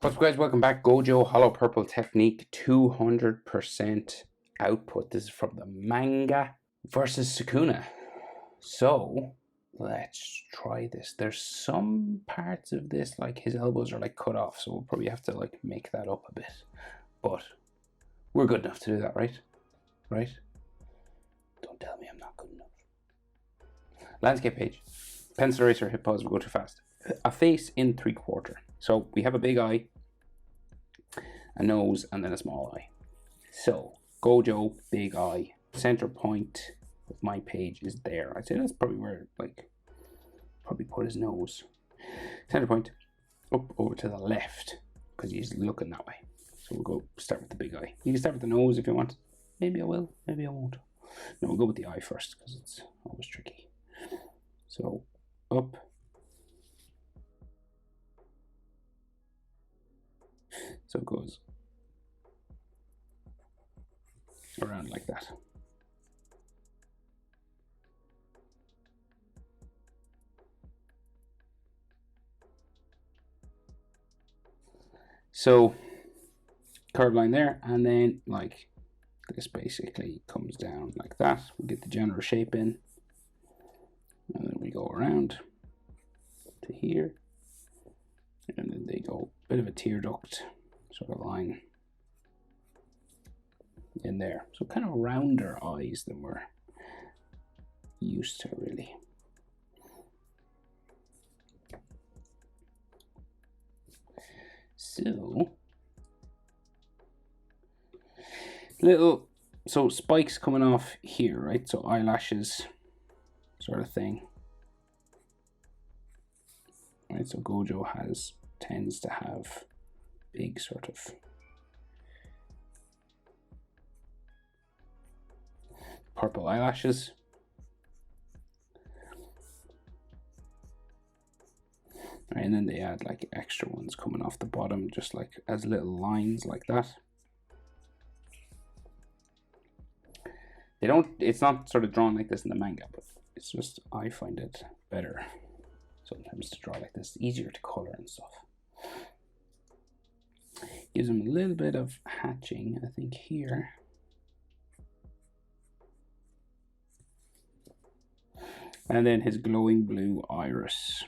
What's up, guys? Welcome back. Gojo Hollow Purple Technique, 200% output. This is from the manga versus Sukuna. So let's try this. There's some parts of this, like his elbows are like cut off, so we'll probably have to like make that up a bit. But we're good enough to do that, right? Right? Don't tell me I'm not good enough. Landscape page. Pencil eraser, hit pause, we'll go too fast. A face in 3/4. So we have a big eye, a nose, and then a small eye. So Gojo, big eye, center point of my page is there. I'd say that's probably where, like, probably put his nose. Center point up over to the left because he's looking that way. So we'll go start with the big eye. You can start with the nose if you want. Maybe I will, maybe I won't. No, we'll go with the eye first because it's always tricky. So up. So it goes around like that. So curved line there, and then like this basically comes down like that. We get the general shape in, and then we go around to here, and then they go a bit of a tear duct sort of line in there. So kind of rounder eyes than we're used to, really. So little, so spikes coming off here, right? So eyelashes sort of thing, right? So Gojo tends to have big sort of purple eyelashes. Right, and then they add like extra ones coming off the bottom, just like as little lines like that. They don't, it's not sort of drawn like this in the manga, but it's just, I find it better sometimes to draw like this. It's easier to color and stuff. Gives them a little bit of hatching, I think, here. And then his glowing blue iris.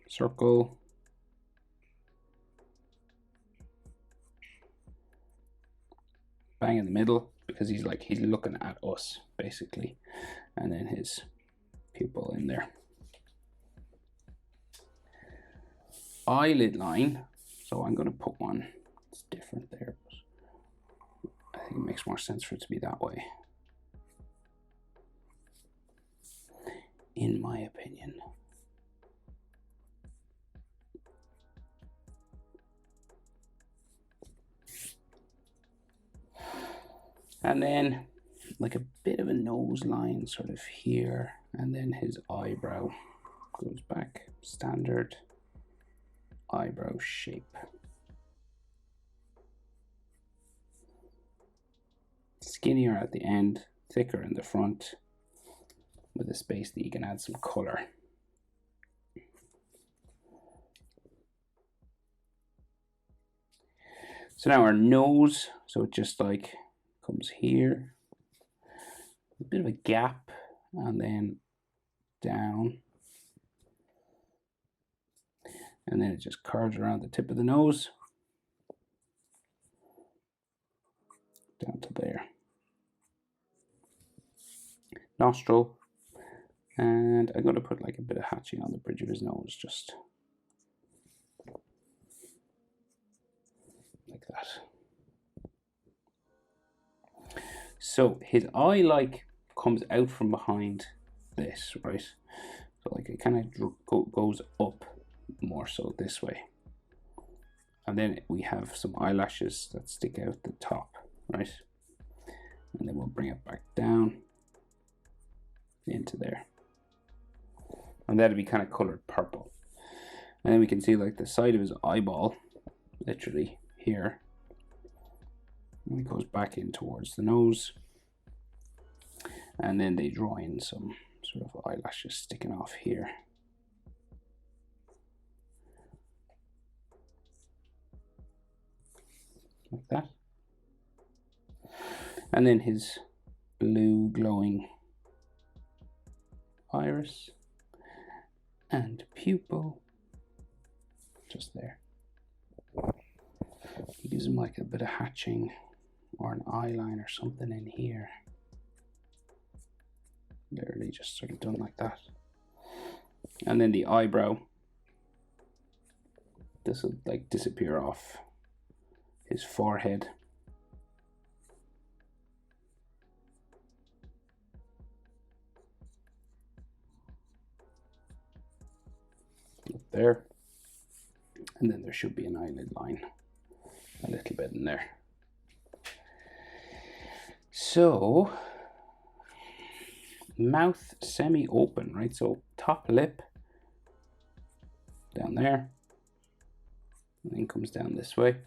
Circle. Bang in the middle, because he's looking at us, basically. And then his pupil in there. Eyelid line. So I'm going to put one that's different there. But I think it makes more sense for it to be that way, in my opinion. And then like a bit of a nose line sort of here, and then his eyebrow goes back, standard eyebrow shape. Skinnier at the end, thicker in the front, with a space that you can add some color. So now our nose, so it just like comes here, a bit of a gap, and then down, and then it just curves around the tip of the nose down to there. Nostril, and I'm going to put like a bit of hatching on the bridge of his nose, just like that. So his eye like comes out from behind this, right? So like it kind of goes up more so this way. And then we have some eyelashes that stick out the top, right? And then we'll bring it back down into there. And that'll be kind of colored purple. And then we can see like the side of his eyeball, literally here. And it goes back in towards the nose. And then they draw in some sort of eyelashes sticking off here. like that. And then his blue glowing iris and pupil just there. He gives him like a bit of hatching or an eyeline or something in here. Literally just sort of done like that. And then the eyebrow, this will like disappear off his forehead. Up there. And then there should be an eyelid line a little bit in there. So mouth semi-open, right? So top lip down there, and then comes down this way.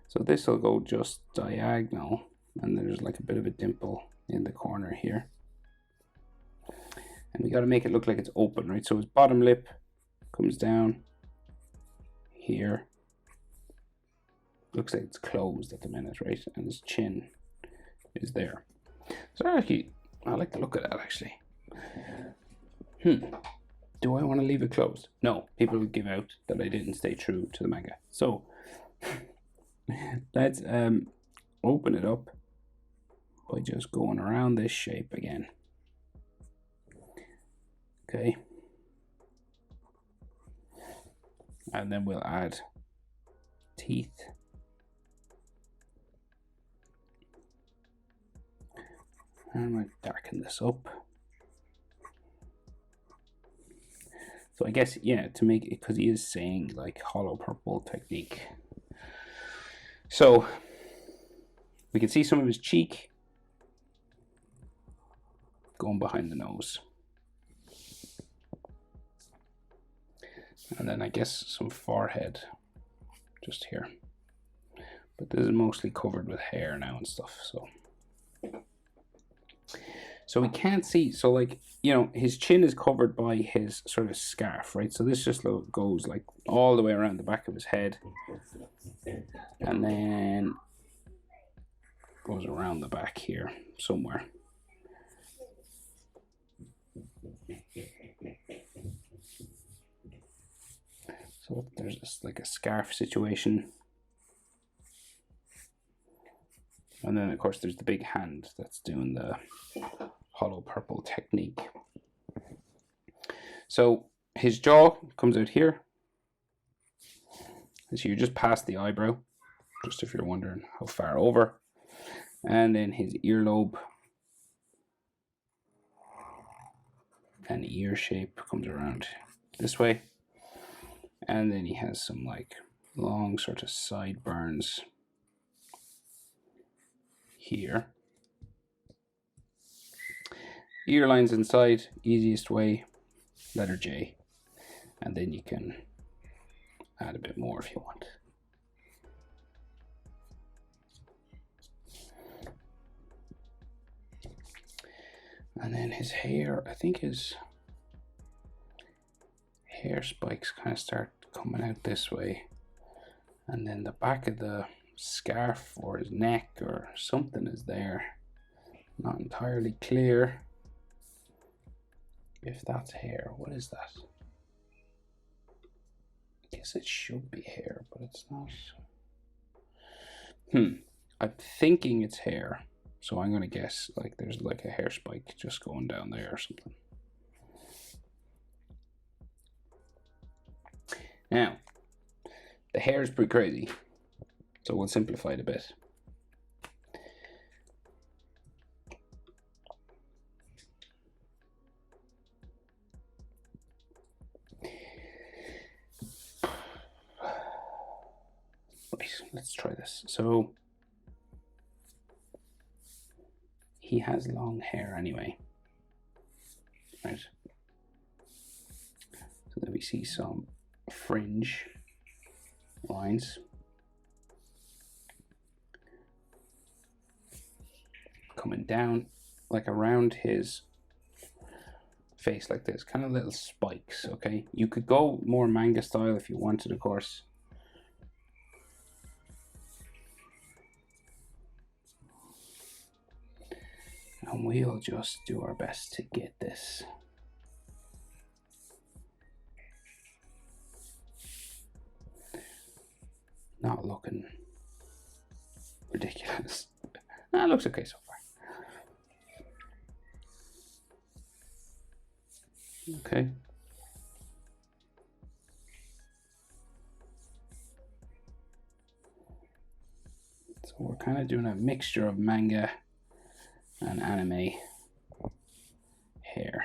So this will go just diagonal, and there's like a bit of a dimple in the corner here. And we got to make it look like it's open, right? So his bottom lip comes down here. Looks like it's closed at the minute, right? And his chin is there. So actually, I like the look of that actually. Do I want to leave it closed? No, people would give out that I didn't stay true to the manga. So let's open it up by just going around this shape again. Okay. And then we'll add teeth. And we'll darken this up. So I guess, yeah, to make it, because he is saying like hollow purple technique. So we can see some of his cheek going behind the nose. And then I guess some forehead just here. But this is mostly covered with hair now and stuff, so we can't see, so like, you know, his chin is covered by his sort of scarf, right? So this just goes like all the way around the back of his head, and then goes around the back here somewhere. So there's just like a scarf situation. And then of course there's the big hand that's doing the hollow purple technique. So his jaw comes out here. So you're just past the eyebrow, just if you're wondering how far over. And then his earlobe and ear shape comes around this way. And then he has some like long sort of sideburns here. Ear lines inside, easiest way, letter J. And then you can add a bit more if you want. And then his hair, I think his hair spikes kind of start coming out this way. And then the back of the scarf or his neck or something is there. Not entirely clear if that's hair. What is that? I guess it should be hair, but it's not. I'm thinking it's hair. So I'm going to guess like there's like a hair spike just going down there or something. Now, the hair is pretty crazy. So we'll simplify it a bit. Right, let's try this. So he has long hair anyway, right? So then we see some fringe lines coming down like around his face like this, kind of little spikes. Okay, you could go more manga style if you wanted, of course. And we'll just do our best to get this. Not looking ridiculous. It looks okay so far. Okay. So we're kind of doing a mixture of manga and anime hair.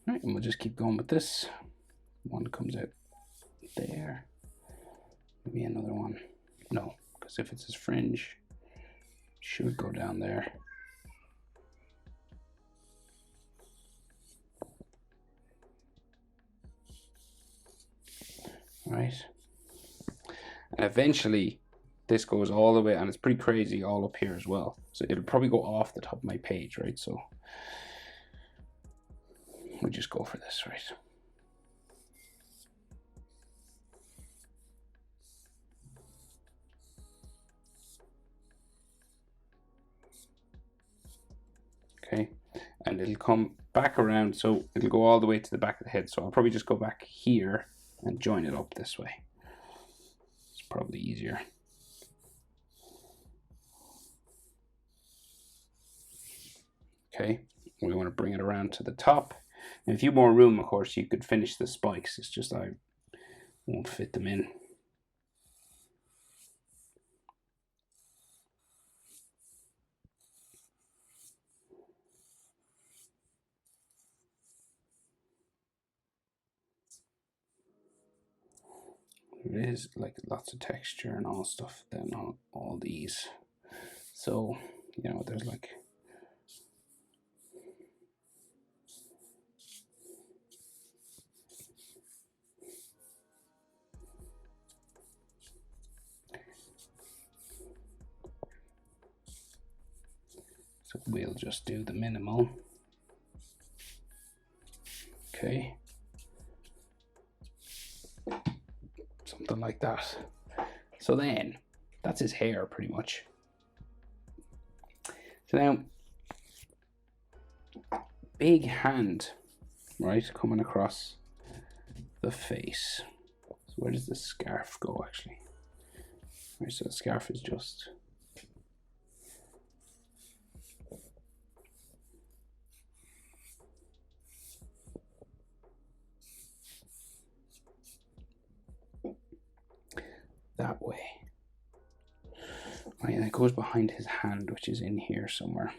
Alright, and we'll just keep going with this. One comes out there. Maybe another one. No, because if it's his fringe, it should go down there. Right. And eventually this goes all the way, and it's pretty crazy all up here as well. So it'll probably go off the top of my page, right? So we'll just go for this, right? Okay, and it'll come back around, so it'll go all the way to the back of the head. So I'll probably just go back here and join it up this way. It's probably easier. Okay, we want to bring it around to the top. And if you have more room, of course, you could finish the spikes. It's just I won't fit them in. It is like lots of texture and all stuff then on all these. So, you know, there's like so we'll just do the minimal. Okay. Something like that. So then that's his hair pretty much. So now big hand, right, coming across the face. So where does the scarf go actually? Right, so the scarf is just that way. Right, and it goes behind his hand, which is in here somewhere.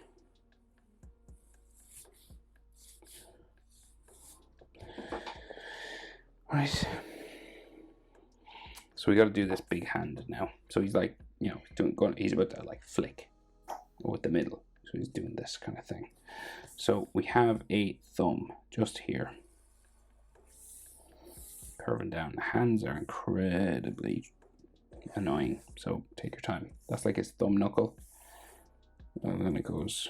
Right. So we got to do this big hand now. So he's like, you know, he's about to like flick with the middle. So he's doing this kind of thing. So we have a thumb just here, curving down. The hands are incredibly annoying, so take your time. That's like his thumb knuckle, and then it goes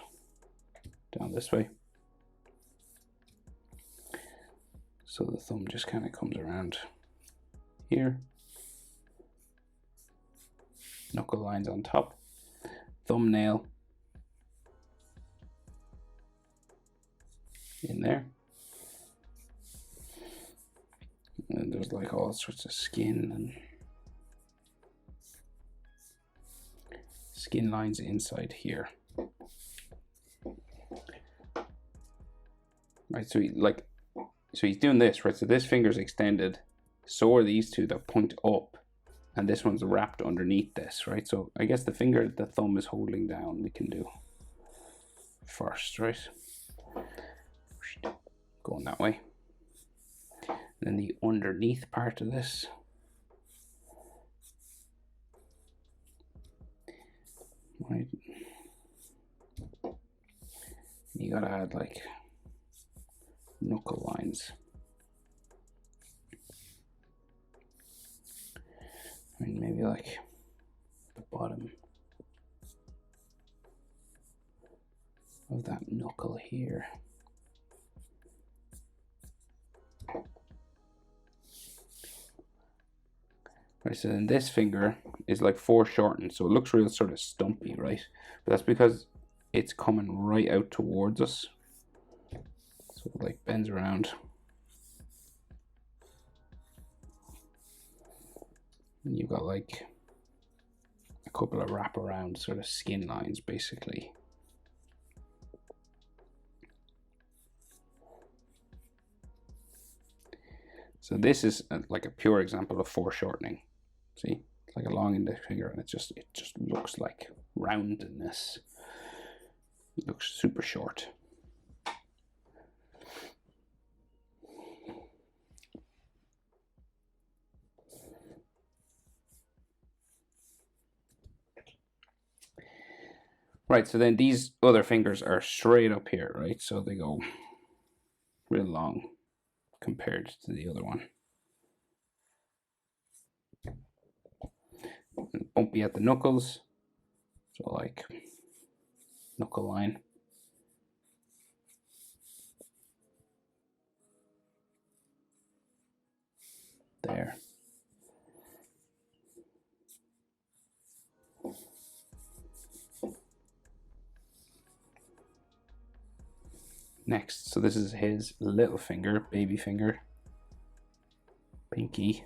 down this way. So the thumb just kind of comes around here. Knuckle lines on top. Thumbnail in there. And there's like all sorts of skin and skin lines inside here. Right, so he's doing this, right? So this finger's extended, so are these two that point up, and this one's wrapped underneath this, right? So I guess the finger the thumb is holding down, we can do first, right? Going that way. And then the underneath part of this. Right. You gotta add like knuckle lines. I mean, maybe like the bottom of that knuckle here. Right, so then this finger is like foreshortened, so it looks real sort of stumpy, right? But that's because it's coming right out towards us. So it like bends around. And you've got like a couple of wraparound sort of skin lines, basically. So this is like a pure example of foreshortening. See, it's like a long index finger, and it just looks like roundness. It looks super short. Right, so then these other fingers are straight up here, right? So they go real long compared to the other one. And bumpy at the knuckles, so like knuckle line. There. Next, so this is his little finger, baby finger, pinky.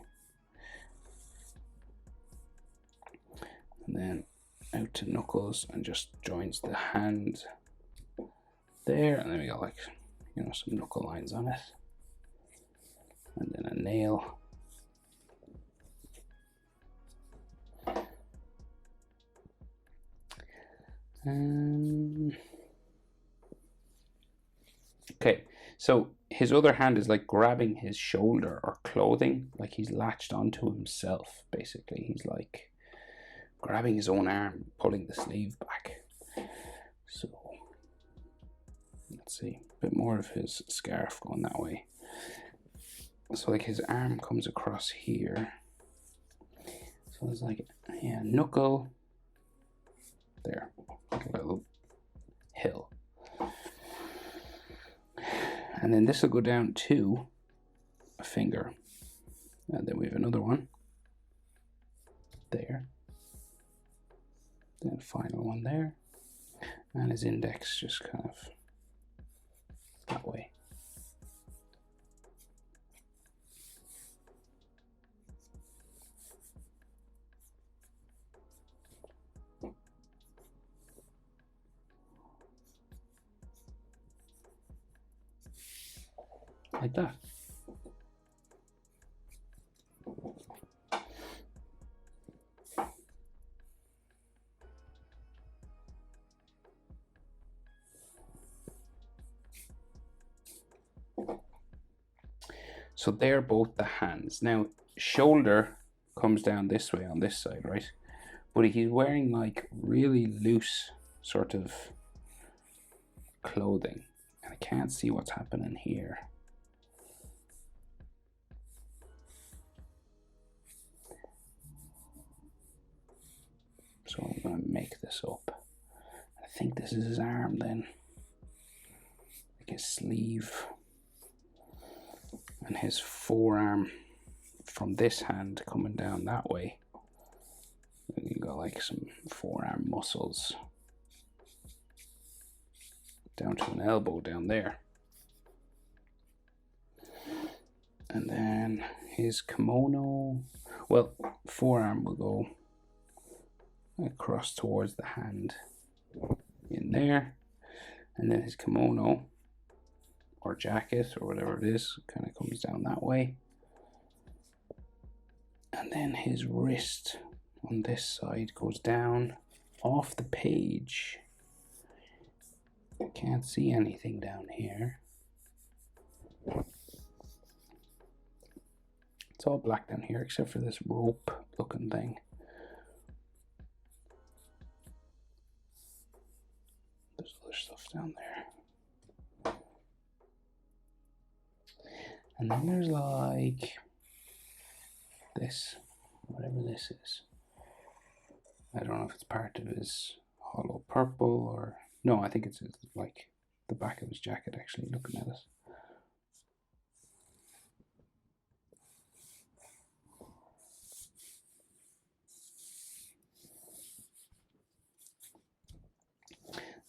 And then out to knuckles and just joins the hand there. And then we got like, you know, some knuckle lines on it. And then a nail. Okay, so his other hand is like grabbing his shoulder or clothing, like he's latched onto himself, basically. He's like grabbing his own arm, pulling the sleeve back. So let's see, a bit more of his scarf going that way. So like his arm comes across here. So there's like, yeah, knuckle there, like a little hill. And then this will go down to a finger. And then we have another one there. Then final one there. And his index just kind of that way. Like that. So they're both the hands. Now, shoulder comes down this way on this side, right? But he's wearing like really loose sort of clothing. And I can't see what's happening here. So I'm going to make this up. I think this is his arm then. Like his sleeve. And his forearm from this hand coming down that way. And you got like some forearm muscles down to an elbow down there. And then his kimono, well, forearm will go across towards the hand in there. And then his kimono or jacket or whatever it is kind of comes down that way. And then his wrist on this side goes down off the page. Can't see anything down here. It's all black down here except for this rope looking thing. There's other stuff down there. And then there's like this, whatever this is. I don't know if it's part of his hollow purple or No, I think it's like the back of his jacket, actually, looking at it.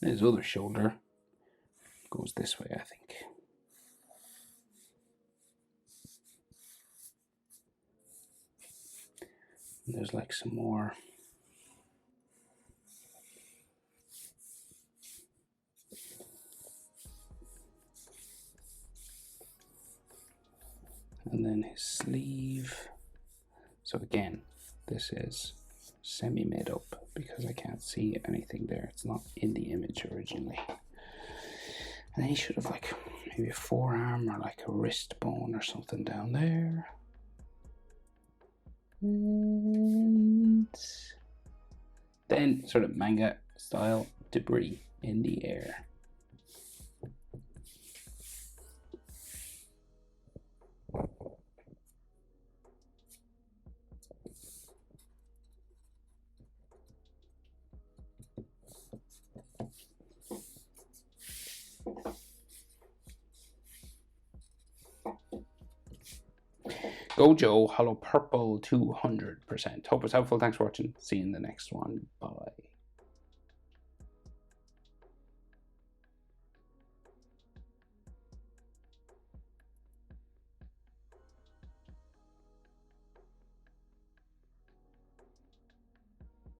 His other shoulder goes this way, I think. And there's like some more. And then his sleeve. So again, this is semi-made up because I can't see anything there. It's not in the image originally. And then he should have like maybe a forearm or like a wrist bone or something down there. And then sort of manga style debris in the air. Gojo Hollow Purple 200%. Hope it's helpful. Thanks for watching. See you in the next one. Bye.